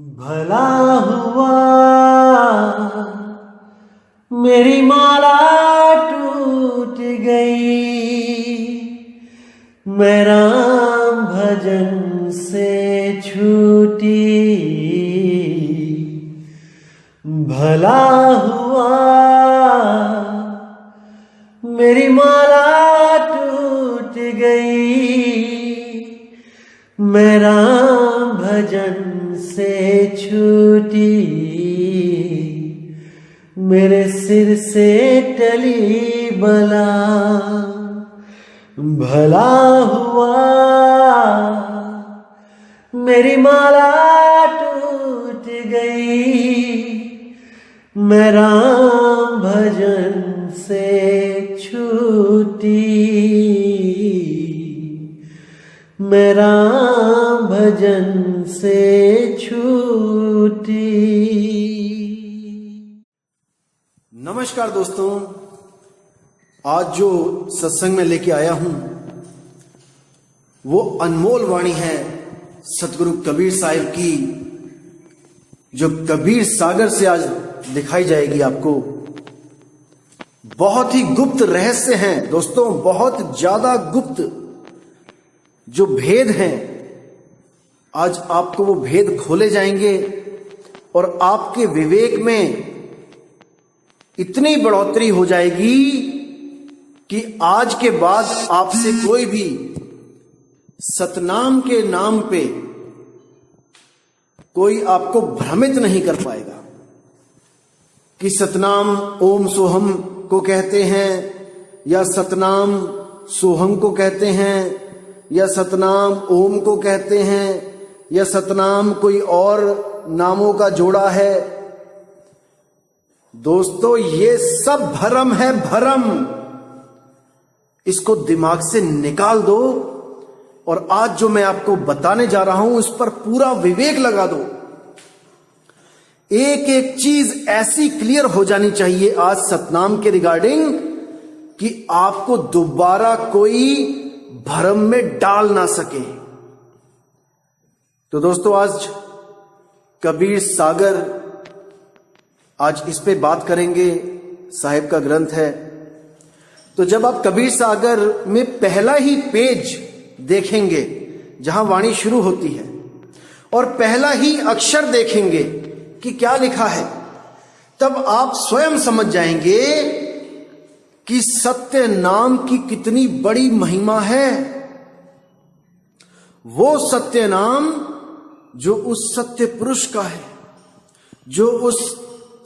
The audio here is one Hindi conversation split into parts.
भला हुआ मेरी माला टूट गई, मैं राम भजन से छूटी। भला हुआ मेरी माला टूट गई, मैं राम भजन से छूटी। मेरे सिर से टली बला, भला हुआ मेरी माला टूट गई, मैं राम भजन से छूटी। मैं राम भजन से छूटी। नमस्कार दोस्तों, आज जो सत्संग में लेके आया हूं वो अनमोल वाणी है सतगुरु कबीर साहिब की, जो कबीर सागर से आज दिखाई जाएगी आपको। बहुत ही गुप्त रहस्य हैं दोस्तों, बहुत ज्यादा गुप्त जो भेद हैं, आज आपको वो भेद खोले जाएंगे और आपके विवेक में इतनी बढ़ोतरी हो जाएगी कि आज के बाद आपसे कोई भी सतनाम के नाम पे कोई आपको भ्रमित नहीं कर पाएगा कि सतनाम ओम सोहम को कहते हैं या सतनाम सोहम को कहते हैं या सतनाम ओम को कहते हैं या सतनाम कोई और नामों का जोड़ा है। दोस्तों ये सब भरम है, भरम। इसको दिमाग से निकाल दो और आज जो मैं आपको बताने जा रहा हूं इस पर पूरा विवेक लगा दो। एक एक चीज ऐसी क्लियर हो जानी चाहिए आज सतनाम के रिगार्डिंग कि आपको दोबारा कोई भरम में डाल ना सके। तो दोस्तों आज कबीर सागर, आज इस पे बात करेंगे। साहिब का ग्रंथ है। तो जब आप कबीर सागर में पहला ही पेज देखेंगे जहां वाणी शुरू होती है और पहला ही अक्षर देखेंगे कि क्या लिखा है, तब आप स्वयं समझ जाएंगे कि सत्य नाम की कितनी बड़ी महिमा है। वो सत्य नाम जो उस सत्य पुरुष का है, जो उस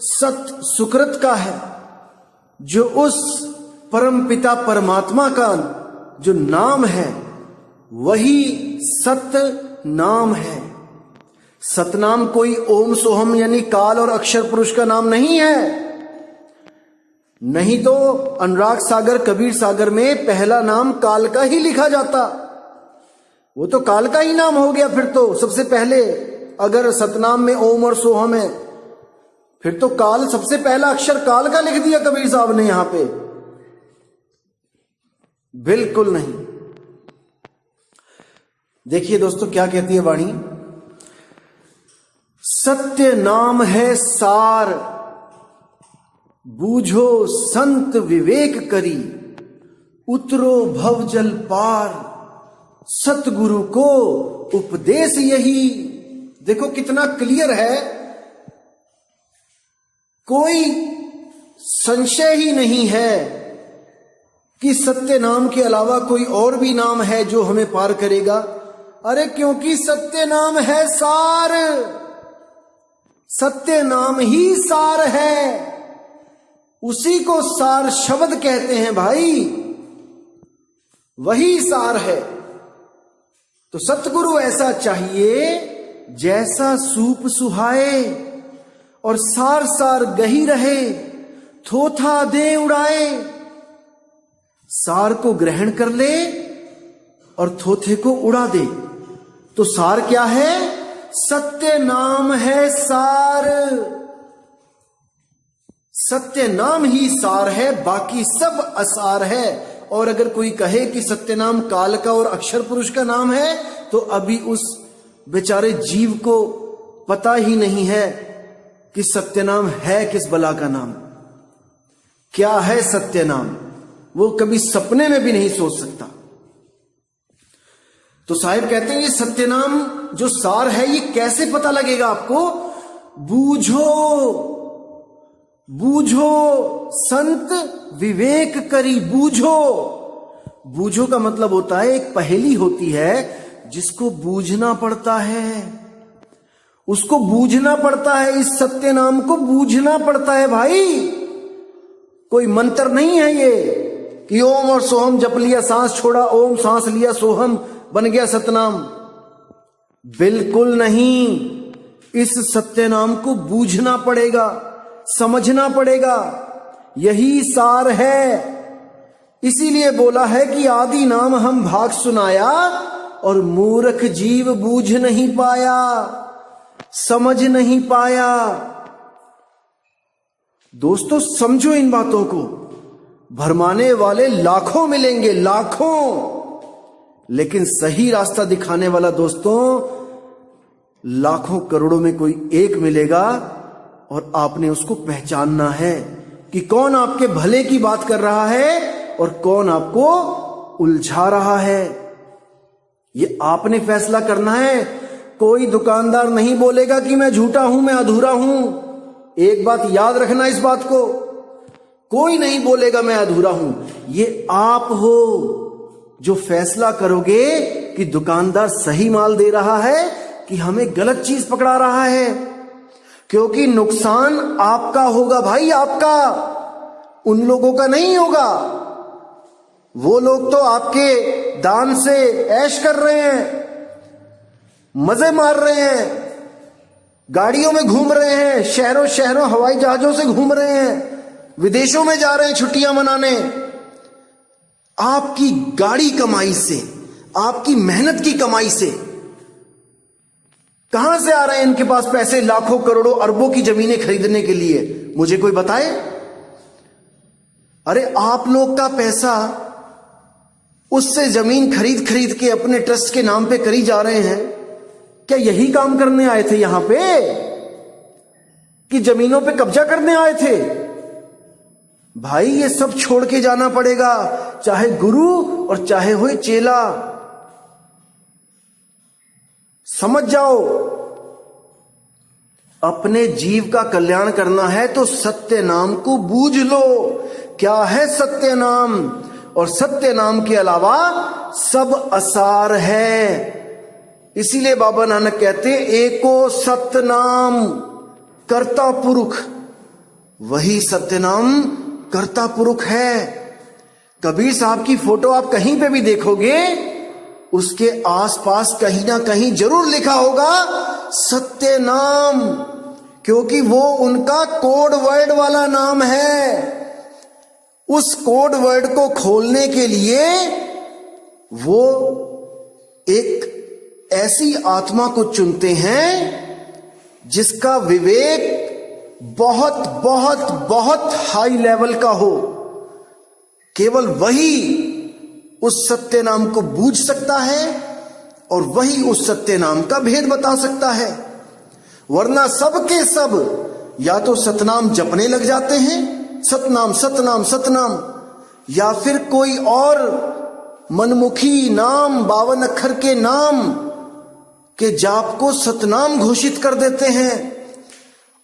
सत्य सुकृत का है, जो उस परम पिता परमात्मा का जो नाम है वही सत्य नाम है। सतनाम कोई ओम सोहम यानी काल और अक्षर पुरुष का नाम नहीं है। नहीं तो अनुराग सागर कबीर सागर में पहला नाम काल का ही लिखा जाता, वो तो काल का ही नाम हो गया। फिर तो सबसे पहले अगर सतनाम में ओम और सोहम है फिर तो काल, सबसे पहला अक्षर काल का लिख दिया कबीर साहब ने यहां पे। बिल्कुल नहीं। देखिए दोस्तों क्या कहती है वाणी, सत्य नाम है सार, बूझो संत विवेक करी, उतरो भव जल पार, सतगुरु को उपदेश यही। देखो कितना क्लियर है, कोई संशय ही नहीं है कि सत्य नाम के अलावा कोई और भी नाम है जो हमें पार करेगा। अरे क्योंकि सत्य नाम है सार, सत्य नाम ही सार है, उसी को सार शब्द कहते हैं भाई, वही सार है। तो सतगुरु ऐसा चाहिए जैसा सूप सुहाए और सार सार गही रहे, थोथा दे उड़ाए। सार को ग्रहण कर ले और थोथे को उड़ा दे। तो सार क्या है? सत्य नाम है सार। सत्य नाम ही सार है, बाकी सब असार है। और अगर कोई कहे कि सत्य नाम काल का और अक्षर पुरुष का नाम है तो अभी उस बेचारे जीव को पता ही नहीं है कि सत्य नाम है किस बला का नाम, क्या है सत्य नाम, वो कभी सपने में भी नहीं सोच सकता। तो साहिब कहते हैं ये सत्य नाम जो सार है ये कैसे पता लगेगा आपको? बूझो बूझो संत विवेक करी। बूझो, बूझो का मतलब होता है एक पहेली होती है जिसको बूझना पड़ता है, उसको बूझना पड़ता है, इस सत्य नाम को बूझना पड़ता है भाई। कोई मंत्र नहीं है ये कि ओम और सोहम जप लिया, सांस छोड़ा ओम, सांस लिया सोहम, बन गया सतनाम। बिल्कुल नहीं, इस सत्य नाम को बूझना पड़ेगा, समझना पड़ेगा, यही सार है। इसीलिए बोला है कि आदि नाम हम भाग सुनाया और मूर्ख जीव बूझ नहीं पाया, समझ नहीं पाया। दोस्तों समझो इन बातों को, भरमाने वाले लाखों मिलेंगे, लाखों, लेकिन सही रास्ता दिखाने वाला दोस्तों लाखों करोड़ों में कोई एक मिलेगा। और आपने उसको पहचानना है कि कौन आपके भले की बात कर रहा है और कौन आपको उलझा रहा है। ये आपने फैसला करना है। कोई दुकानदार नहीं बोलेगा कि मैं झूठा हूं, मैं अधूरा हूं। एक बात याद रखना, इस बात को कोई नहीं बोलेगा मैं अधूरा हूं। ये आप हो जो फैसला करोगे कि दुकानदार सही माल दे रहा है कि हमें गलत चीज पकड़ा रहा है। क्योंकि नुकसान आपका होगा भाई, आपका, उन लोगों का नहीं होगा। वो लोग तो आपके दान से ऐश कर रहे हैं, मजे मार रहे हैं, गाड़ियों में घूम रहे हैं, शहरों शहरों हवाई जहाजों से घूम रहे हैं, विदेशों में जा रहे हैं छुट्टियां मनाने। आपकी गाड़ी कमाई से, आपकी मेहनत की कमाई से कहां से आ रहे हैं इनके पास पैसे? लाखों करोड़ों अरबों की जमीनें खरीदने के लिए, मुझे कोई बताए। अरे आप लोग का पैसा उससे जमीन खरीद खरीद के अपने ट्रस्ट के नाम पे करी जा रहे हैं। क्या यही काम करने आए थे यहां पे कि जमीनों पे कब्जा करने आए थे? भाई ये सब छोड़ के जाना पड़ेगा, चाहे गुरु और चाहे हो चेला। समझ जाओ, अपने जीव का कल्याण करना है तो सत्य नाम को बूझ लो। क्या है सत्य नाम? और सत्य नाम के अलावा सब असार है। इसीलिए बाबा नानक कहते हैं एको सत्य नाम कर्ता पुरुष, वही सत्य नाम कर्ता पुरुष है। कबीर साहब की फोटो आप कहीं पे भी देखोगे, उसके आसपास कहीं ना कहीं जरूर लिखा होगा सत्य नाम, क्योंकि वो उनका कोड वर्ड वाला नाम है। उस कोड वर्ड को खोलने के लिए वो एक ऐसी आत्मा को चुनते हैं जिसका विवेक बहुत बहुत बहुत हाई लेवल का हो। केवल वही उस सत्य नाम को बूझ सकता है और वही उस सत्य नाम का भेद बता सकता है। वरना सब के सब या तो सतनाम जपने लग जाते हैं, सतनाम सतनाम सतनाम, या फिर कोई और मनमुखी नाम 52 अक्षर के नाम के जाप को सतनाम घोषित कर देते हैं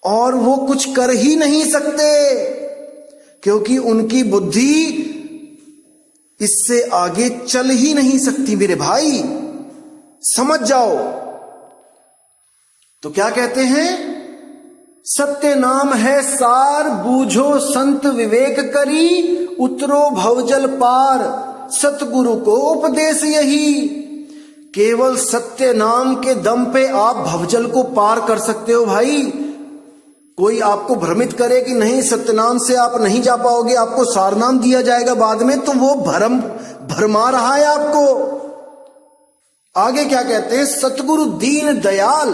और वो कुछ कर ही नहीं सकते, क्योंकि उनकी बुद्धि इससे आगे चल ही नहीं सकती। मेरे भाई समझ जाओ। तो क्या कहते हैं? सत्य नाम है सार, बूझो संत विवेक करी, उतरो भवजल पार, सतगुरु को उपदेश यही। केवल सत्य नाम के दम पे आप भवजल को पार कर सकते हो भाई। कोई आपको भ्रमित करे कि नहीं सत्यनाम से आप नहीं जा पाओगे, आपको सारनाम दिया जाएगा बाद में, तो वो भरमा रहा है आपको। आगे क्या कहते हैं? सतगुरु दीन दयाल,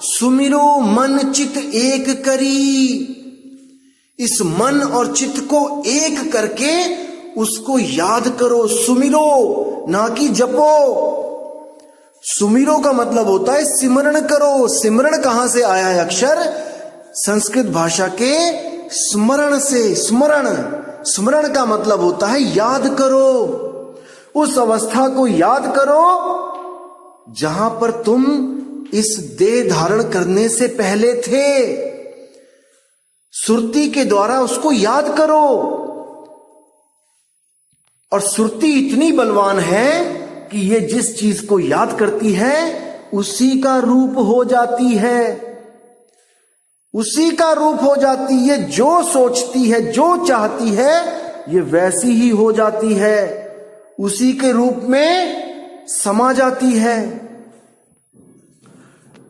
सुमिरो मन चित एक करी। इस मन और चित्त को एक करके उसको याद करो, सुमिरो ना कि जपो। सुमिरो का मतलब होता है सिमरण करो। सिमरण कहां से आया है अक्षर? संस्कृत भाषा के स्मरण से। स्मरण का मतलब होता है याद करो। उस अवस्था को याद करो जहां पर तुम इस देह धारण करने से पहले थे। सुरती के द्वारा उसको याद करो। और सुरती इतनी बलवान है कि ये जिस चीज को याद करती है उसी का रूप हो जाती है। उसी का रूप हो जाती है। जो सोचती है, जो चाहती है, ये वैसी ही हो जाती है। उसी के रूप में समा जाती है।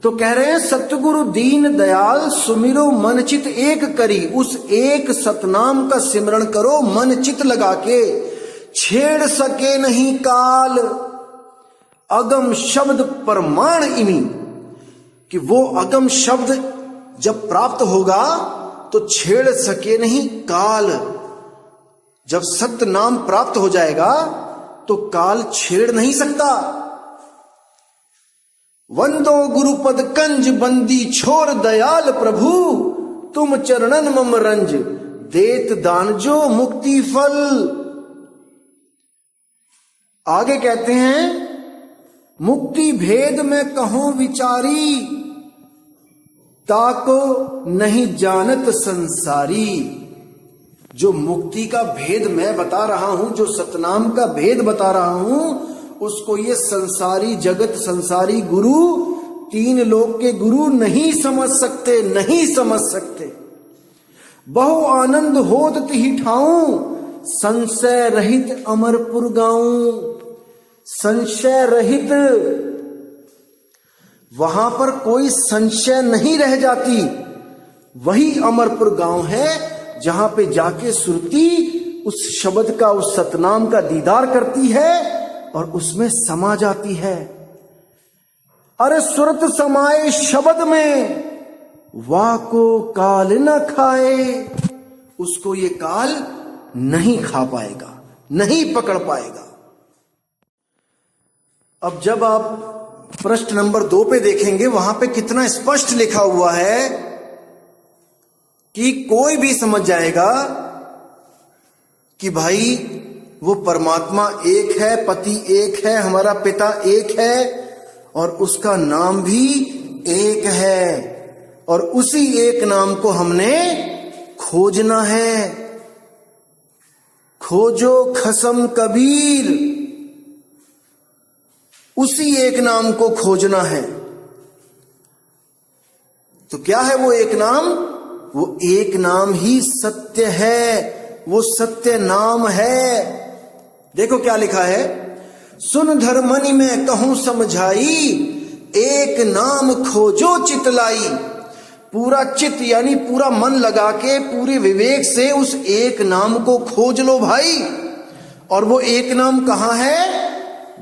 तो कह रहे हैं सतगुरु दीन दयाल सुमिरो मन चित एक करी। उस एक सतनाम का सिमरण करो मन चित लगा के। छेड़ सके नहीं काल अगम शब्द प्रमाण इमी। कि वो अगम शब्द जब प्राप्त होगा तो छेड़ सके नहीं काल। जब सत्य नाम प्राप्त हो जाएगा तो काल छेड़ नहीं सकता। वंदो गुरुपद कंज बंदी छोर दयाल प्रभु तुम चरणन मम रंज देत दान जो मुक्ति फल। आगे कहते हैं मुक्ति भेद में कहूं विचारी ताको नहीं जानत संसारी। जो मुक्ति का भेद मैं बता रहा हूं, जो सतनाम का भेद बता रहा हूं, उसको ये संसारी जगत, संसारी गुरु, तीन लोक के गुरु नहीं समझ सकते, नहीं समझ सकते। बहु आनंद होत तिहि ठाऊं संशय रहित अमरपुर गाऊं। संशय रहित, वहां पर कोई संशय नहीं रह जाती। वही अमरपुर गांव है जहां पे जाके सुरती उस शब्द का, उस सतनाम का दीदार करती है और उसमें समा जाती है। अरे सुरत समाए शब्द में वाको काल न खाए। उसको ये काल नहीं खा पाएगा, नहीं पकड़ पाएगा। अब जब आप प्रश्न नंबर 2 पे देखेंगे, वहां पे कितना स्पष्ट लिखा हुआ है कि कोई भी समझ जाएगा कि भाई वो परमात्मा एक है, पति एक है, हमारा पिता एक है और उसका नाम भी एक है और उसी एक नाम को हमने खोजना है। खोजो खसम कबीर, उसी एक नाम को खोजना है। तो क्या है वो एक नाम? वो एक नाम ही सत्य है, वो सत्य नाम है। देखो क्या लिखा है, सुन धर्मनि में कहूं समझाई एक नाम खोजो चितलाई। पूरा चित यानी पूरा मन लगा के पूरे विवेक से उस एक नाम को खोज लो भाई। और वो एक नाम कहां है?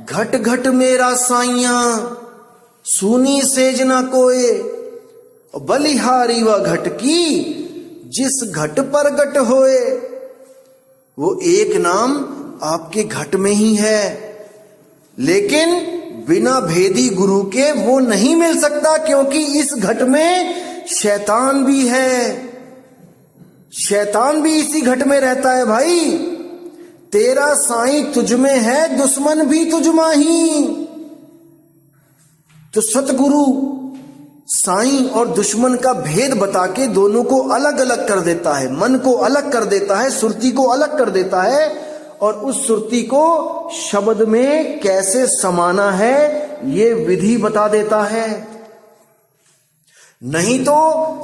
घट घट मेरा साइया सुनी सेज ना कोए बलिहारी व घट की जिस घट पर गट होए। वो एक नाम आपके घट में ही है, लेकिन बिना भेदी गुरु के वो नहीं मिल सकता, क्योंकि इस घट में शैतान भी है। शैतान भी इसी घट में रहता है भाई। तेरा साईं तुझ में है, दुश्मन भी तुझ माही। तो सतगुरु साईं और दुश्मन का भेद बता के दोनों को अलग अलग कर देता है, मन को अलग कर देता है, सुरती को अलग कर देता है और उस सुरती को शब्द में कैसे समाना है ये विधि बता देता है। नहीं तो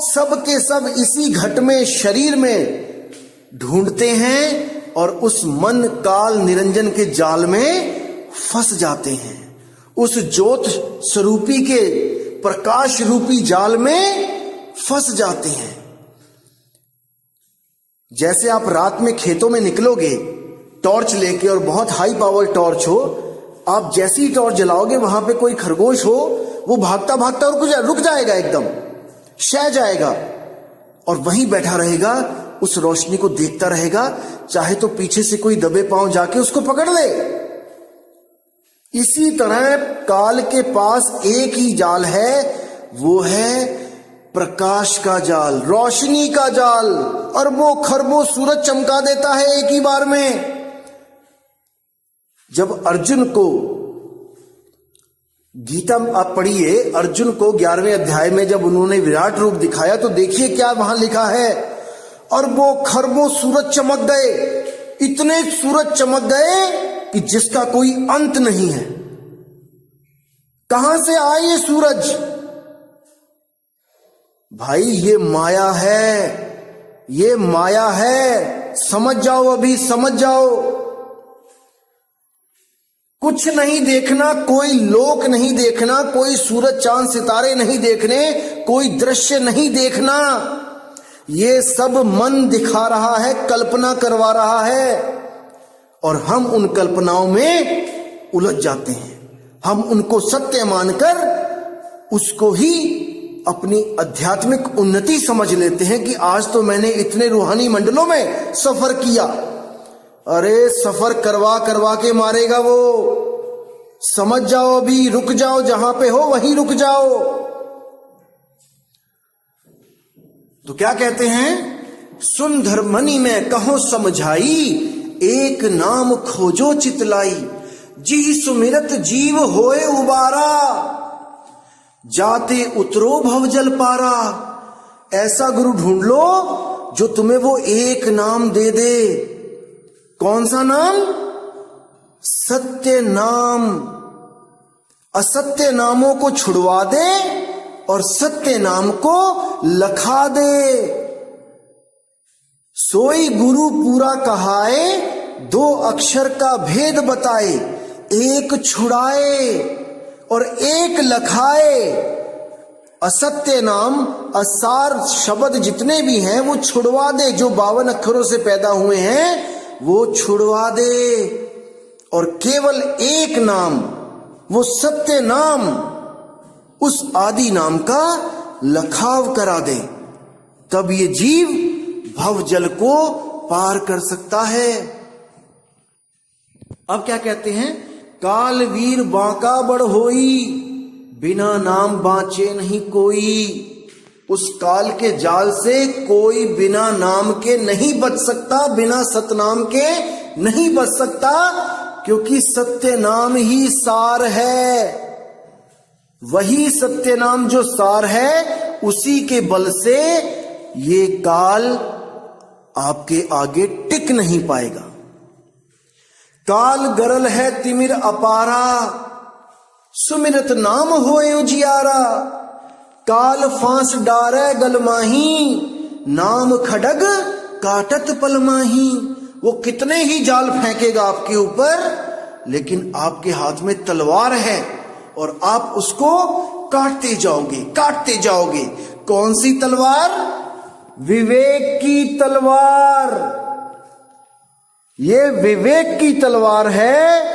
सब के सब इसी घट में, शरीर में ढूंढते हैं और उस मन काल निरंजन के जाल में फंस जाते हैं। उस ज्योत स्वरूपी के प्रकाश रूपी जाल में फंस जाते हैं। जैसे आप रात में खेतों में निकलोगे टॉर्च लेके और बहुत हाई पावर टॉर्च हो, आप जैसी टॉर्च जलाओगे वहां पे कोई खरगोश हो, वो भागता भागता और रुक जाएगा, एकदम शह जाएगा और वहीं बैठा रहेगा, उस रोशनी को देखता रहेगा, चाहे तो पीछे से कोई दबे पांव जाके उसको पकड़ ले। इसी तरह काल के पास एक ही जाल है, वो है प्रकाश का जाल, रोशनी का जाल। अरबों खरबों सूरज चमका देता है एक ही बार में। जब अर्जुन को गीता आप पढ़िए, अर्जुन को 11वें अध्याय में जब उन्होंने विराट रूप दिखाया तो देखिए क्या वहां लिखा है। अरबों खरबों सूरज चमक गए, इतने सूरज चमक गए कि जिसका कोई अंत नहीं है। कहां से आए ये सूरज? भाई ये माया है, ये माया है, समझ जाओ, अभी समझ जाओ। कुछ नहीं देखना, कोई लोक नहीं देखना, कोई सूरज चांद सितारे नहीं देखने, कोई दृश्य नहीं देखना। ये सब मन दिखा रहा है, कल्पना करवा रहा है, और हम उन कल्पनाओं में उलझ जाते हैं। हम उनको सत्य मानकर उसको ही अपनी आध्यात्मिक उन्नति समझ लेते हैं कि आज तो मैंने इतने रूहानी मंडलों में सफर किया। अरे सफर करवा करवा के मारेगा वो। समझ जाओ, अभी रुक जाओ, जहां पे हो वहीं रुक जाओ। तो क्या कहते हैं? सुन धर्मनि में कहो समझाई, एक नाम खोजो चितलाई, जी सुमिरत जीव होए उबारा, जाते उतरो भवजल पारा। ऐसा गुरु ढूंढ लो जो तुम्हें वो एक नाम दे दे। कौन सा नाम? सत्य नाम। असत्य नामों को छुड़वा दे और सत्य नाम को लखा दे। सोई गुरु पूरा कहाए, दो अक्षर का भेद बताए, एक छुड़ाए और एक लखाए। असत्य नाम, असार शब्द जितने भी हैं वो छुड़वा दे। जो 52 अक्षरों से पैदा हुए हैं वो छुड़वा दे, और केवल एक नाम, वो सत्य नाम, उस आदि नाम का लखाव करा दे। तब ये जीव भव जल को पार कर सकता है। अब क्या कहते हैं? काल वीर बांका बड़ होई, बिना नाम बांचे नहीं कोई। उस काल के जाल से कोई बिना नाम के नहीं बच सकता, बिना सतनाम के नहीं बच सकता, क्योंकि सत्य नाम ही सार है। वही सत्य नाम जो सार है, उसी के बल से ये काल आपके आगे टिक नहीं पाएगा। काल गरल है तिमिर अपारा, सुमिरत नाम होए उजियारा। काल फांस डारे गलमाही, नाम खडग काटत पलमाही। वो कितने ही जाल फेंकेगा आपके ऊपर, लेकिन आपके हाथ में तलवार है और आप उसको काटते जाओगे, काटते जाओगे। कौन सी तलवार? विवेक की तलवार। ये विवेक की तलवार है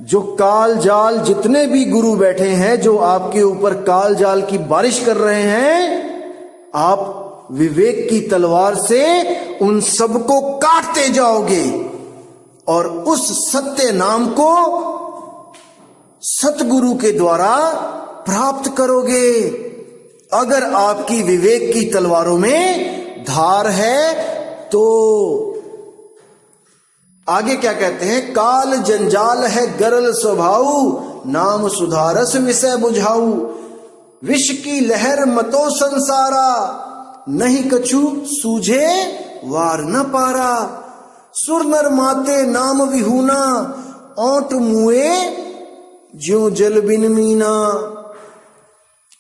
जो काल जाल, जितने भी गुरु बैठे हैं जो आपके ऊपर काल जाल की बारिश कर रहे हैं, आप विवेक की तलवार से उन सबको काटते जाओगे और उस सत्य नाम को सतगुरु के द्वारा प्राप्त करोगे। अगर आपकी विवेक की तलवारों में धार है तो। आगे क्या कहते हैं? काल जंजाल है गरल स्वभाऊ, नाम सुधारस विषय बुझाऊ। विष की लहर मतो संसारा, नहीं कछु सूझे वार न पारा। सुर नर माते नाम विहूना, ओंट मुए ज्यों जल बिन मीना।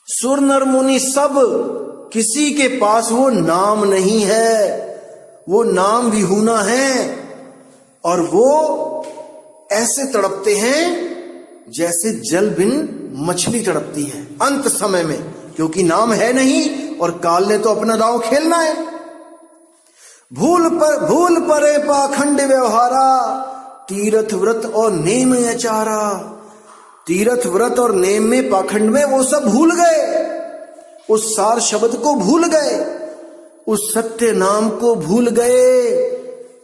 सुर नर मुनि सब, किसी के पास वो नाम नहीं है, वो नाम विहूना है, और वो ऐसे तड़पते हैं जैसे जल बिन मछली तड़पती है अंत समय में, क्योंकि नाम है नहीं और काल ने तो अपना दांव खेलना है। भूल परे पाखंड व्यवहारा, तीर्थ व्रत और नेम आचारा। तीर्थ व्रत और नेम में, पाखंड में वो सब भूल गए, उस सार शब्द को भूल गए, उस सत्य नाम को भूल गए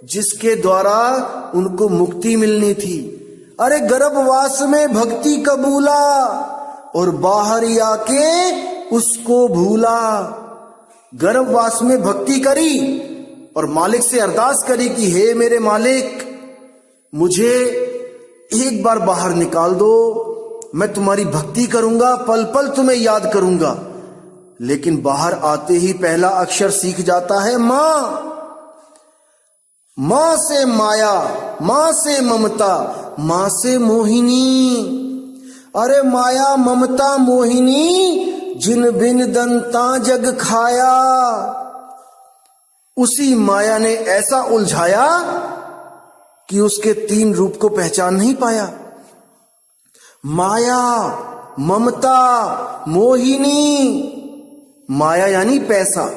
जिसके द्वारा उनको मुक्ति मिलनी थी। अरे गर्भवास में भक्ति कबूला और बाहर ही आके उसको भूला। गर्भवास में भक्ति करी और मालिक से अरदास करी कि हे मेरे मालिक, मुझे एक बार बाहर निकाल दो, मैं तुम्हारी भक्ति करूंगा, पल पल तुम्हें याद करूंगा। लेकिन बाहर आते ही पहला अक्षर सीख जाता है मां। मां से माया, मां से ममता, मां से मोहिनी। अरे माया ममता मोहिनी, जिन बिन दंता जग खाया। उसी माया ने ऐसा उलझाया कि उसके 3 रूप को पहचान नहीं पाया। माया, ममता, मोहिनी। माया यानी पैसा।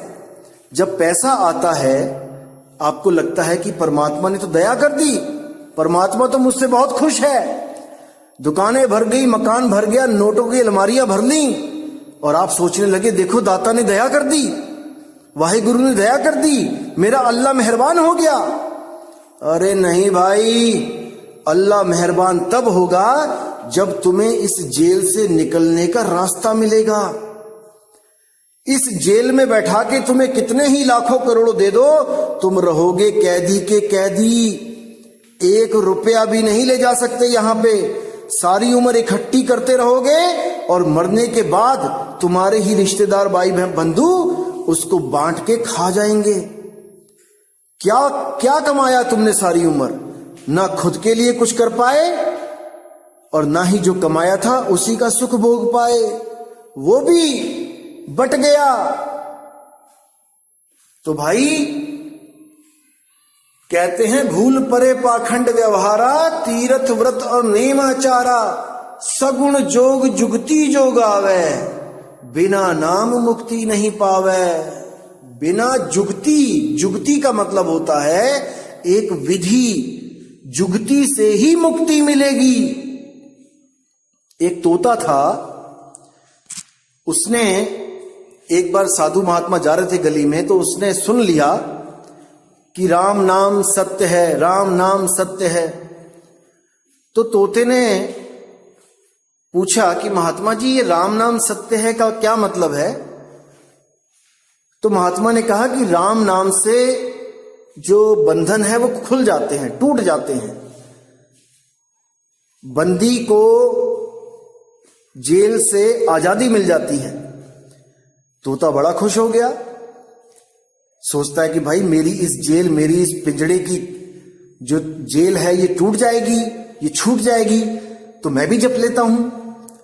जब पैसा आता है आपको लगता है कि परमात्मा ने तो दया कर दी, परमात्मा तो मुझसे बहुत खुश है। दुकानें भर गई, मकान भर गया, नोटों की अलमारियां भर ली और आप सोचने लगे देखो दाता ने दया कर दी, वाहिगुरु ने दया कर दी, मेरा अल्लाह मेहरबान हो गया। अरे नहीं भाई, अल्लाह मेहरबान तब होगा जब तुम्हें इस जेल से निकलने का रास्ता मिलेगा। इस जेल में बैठा के तुम्हें कितने ही लाखों करोड़ों दे दो, तुम रहोगे कैदी के कैदी। 1 रुपया भी नहीं ले जा सकते यहां पे। सारी उम्र इकट्ठी करते रहोगे और मरने के बाद तुम्हारे ही रिश्तेदार, भाई बंधु उसको बांट के खा जाएंगे। क्या क्या कमाया तुमने सारी उम्र? ना खुद के लिए कुछ कर पाए और ना ही जो कमाया था उसी का सुख भोग पाए, वो भी बट गया। तो भाई कहते हैं भूल परे पाखंड व्यवहारा, तीर्थ व्रत और नेमाचारा। सगुण जोग जुगती जो गावे, बिना नाम मुक्ति नहीं पावे। बिना जुगती, जुगती का मतलब होता है एक विधि, जुगती से ही मुक्ति मिलेगी। एक तोता था, उसने एक बार साधु महात्मा जा रहे थे गली में, तो उसने सुन लिया कि राम नाम सत्य है, राम नाम सत्य है। तो तोते ने पूछा कि महात्मा जी ये राम नाम सत्य है का क्या मतलब है? तो महात्मा ने कहा कि राम नाम से जो बंधन है वो खुल जाते हैं, टूट जाते हैं। बंदी को जेल से आजादी मिल जाती है। तोता बड़ा खुश हो गया, सोचता है कि भाई मेरी इस जेल, मेरी इस पिंजड़े की जो जेल है ये टूट जाएगी, ये छूट जाएगी, तो मैं भी जप लेता हूं।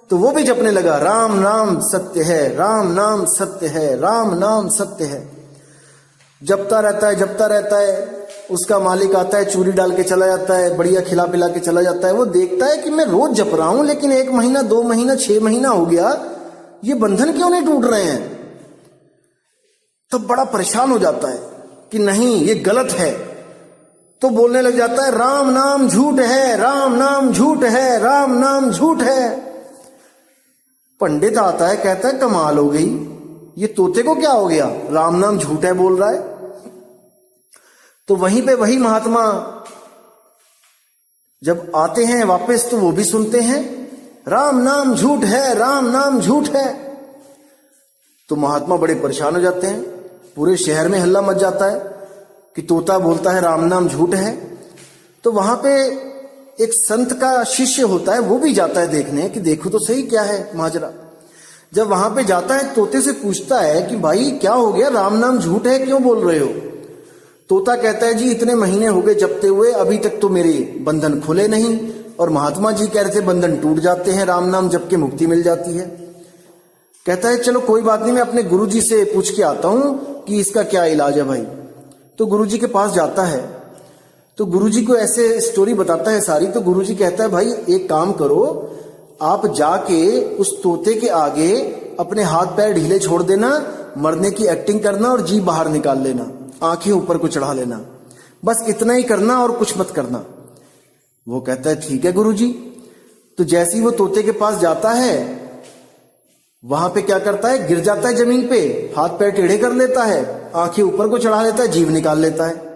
तो वो भी जपने लगा, राम नाम सत्य है, राम नाम सत्य है, राम नाम सत्य है। जपता रहता है, जपता रहता है। उसका मालिक आता है, चूरी डाल के चला जाता है, बढ़िया खिला पिला के चला जाता है। वो देखता है कि मैं रोज जप रहा हूं, लेकिन 1 महीना, 2 महीना, 6 महीना हो गया, ये बंधन क्यों नहीं टूट रहे हैं? तो बड़ा परेशान हो जाता है कि नहीं ये गलत है। तो बोलने लग जाता है राम नाम झूठ है, राम नाम झूठ है, राम नाम झूठ है। पंडित आता है, कहता है कमाल हो गई, ये तोते को क्या हो गया, राम नाम झूठ है बोल रहा है। तो वहीं पे वही महात्मा जब आते हैं वापस, तो वो भी सुनते हैं राम नाम झूठ है, राम नाम झूठ है। तो महात्मा बड़े परेशान हो जाते हैं, पूरे शहर में हल्ला मच जाता है कि तोता बोलता है राम नाम झूठ है। तो वहां पे एक संत का शिष्य होता है, वो भी जाता है देखने कि देखो तो सही क्या है माजरा। जब वहां पे जाता है, तोते से पूछता है कि भाई क्या हो गया, राम नाम झूठ है क्यों बोल रहे हो? तोता कहता है जी इतने महीने हो गए जपते हुए, अभी तक तो मेरे बंधन खुले नहीं, और महात्मा जी कह रहे थे बंधन टूट जाते हैं, राम नाम जप के मुक्ति मिल जाती है। कहता है चलो कोई बात नहीं, मैं अपने गुरुजी से पूछ के आता हूं कि इसका क्या इलाज है भाई। तो गुरुजी के पास जाता है, तो गुरुजी को ऐसे स्टोरी बताता है सारी। तो गुरुजी कहता है भाई एक काम करो, आप जाके उस तोते के आगे अपने हाथ पैर ढीले छोड़ देना, मरने की एक्टिंग करना और जीभ बाहर निकाल लेना, आंखें ऊपर को चढ़ा लेना, बस इतना ही करना और कुछ मत करना। वो कहता है ठीक है गुरुजी। तो जैसे ही वो तोते के पास जाता है, वहां पे क्या करता है, गिर जाता है जमीन पे, हाथ पैर टेढ़े कर लेता है, आंखें ऊपर को चढ़ा लेता है, जीभ निकाल लेता है।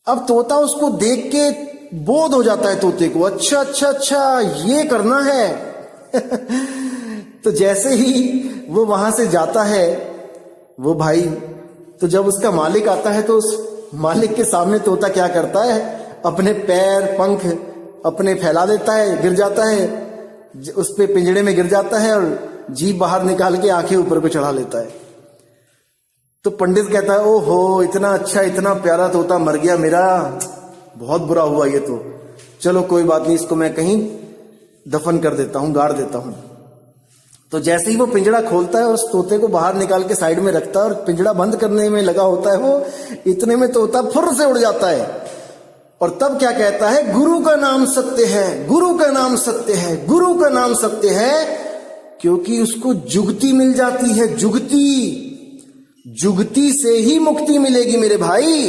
अब तोता उसको देख के बोध हो जाता है तोते को, अच्छा अच्छा अच्छा ये करना है। तो जैसे ही वो वहां से जाता है वो भाई, तो जब उसका मालिक आता है तो उस मालिक के सामने तोता क्या करता है, अपने पैर पंख अपने फैला देता है, गिर जाता है, उस पे पिंजड़े में गिर जाता है और जीभ बाहर निकाल के आंखें ऊपर को चढ़ा लेता है। तो पंडित कहता है ओहो इतना अच्छा इतना प्यारा तोता मर गया मेरा, बहुत बुरा हुआ ये तो, चलो कोई बात नहीं, इसको मैं कहीं दफन कर देता हूं, गाड़ देता हूं। तो जैसे ही वो पिंजड़ा खोलता है उस तोते को बाहर निकाल के साइड में रखता है और पिंजड़ा बंद करने में लगा होता है वो, इतने में तोता फुर्र से उड़ जाता है और तब क्या कहता है, गुरु का नाम सत्य है, गुरु का नाम सत्य है, गुरु का नाम सत्य है। क्योंकि उसको जुगती मिल जाती है, जुगती, जुगती से ही मुक्ति मिलेगी मेरे भाई।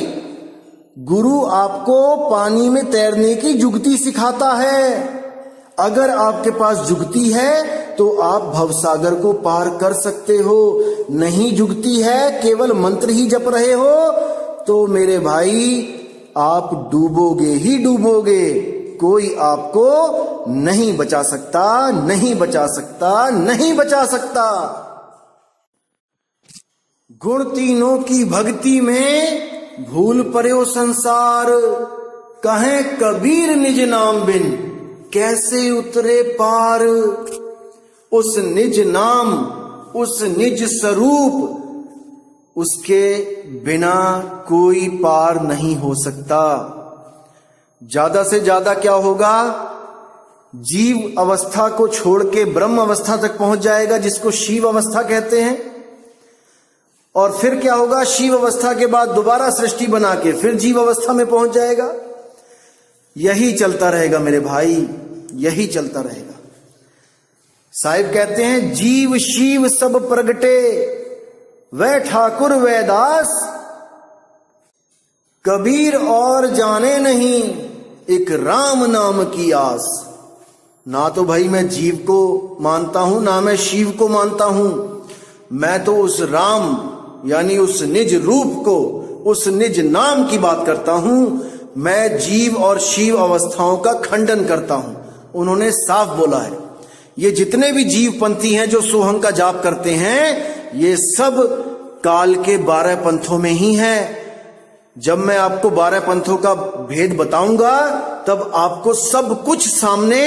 गुरु आपको पानी में तैरने की जुगती सिखाता है। अगर आपके पास जुगती है तो आप भवसागर को पार कर सकते हो, नहीं जुगती है केवल मंत्र ही जप रहे हो तो मेरे भाई आप डूबोगे ही डूबोगे, कोई आपको नहीं बचा सकता, नहीं बचा सकता, नहीं बचा सकता। गुण तीनों की भक्ति में भूल पर्यो संसार, कहें कबीर निज नाम बिन कैसे उतरे पार। उस निज नाम उस निज स्वरूप उसके बिना कोई पार नहीं हो सकता। ज्यादा से ज्यादा क्या होगा, जीव अवस्था को छोड़ के ब्रह्म अवस्था तक पहुंच जाएगा जिसको शिव अवस्था कहते हैं। और फिर क्या होगा, शिव अवस्था के बाद दोबारा सृष्टि बना के फिर जीव अवस्था में पहुंच जाएगा। यही चलता रहेगा मेरे भाई, यही चलता रहेगा। साहिब कहते हैं जीव शिव सब प्रगटे, वह ठाकुर वह दास, कबीर और जाने नहीं एक राम नाम की आस। ना तो भाई मैं जीव को मानता हूं ना मैं शिव को मानता हूं, मैं तो उस राम यानी उस निज रूप को, उस निज नाम की बात करता हूं। मैं जीव और शिव अवस्थाओं का खंडन करता हूं। उन्होंने साफ बोला है, ये जितने भी जीव पंथी हैं जो सोहंग का जाप करते हैं ये सब काल के 12 पंथों में ही हैं। जब मैं आपको 12 पंथों का भेद बताऊंगा तब आपको सब कुछ सामने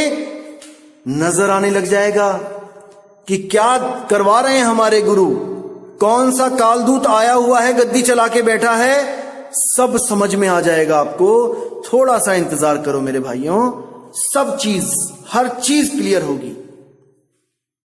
नजर आने लग जाएगा कि क्या करवा रहे हैं हमारे गुरु, कौन सा कालदूत आया हुआ है गद्दी चला के बैठा है, सब समझ में आ जाएगा आपको। थोड़ा सा इंतजार करो मेरे भाइयों, सब चीज हर चीज क्लियर होगी।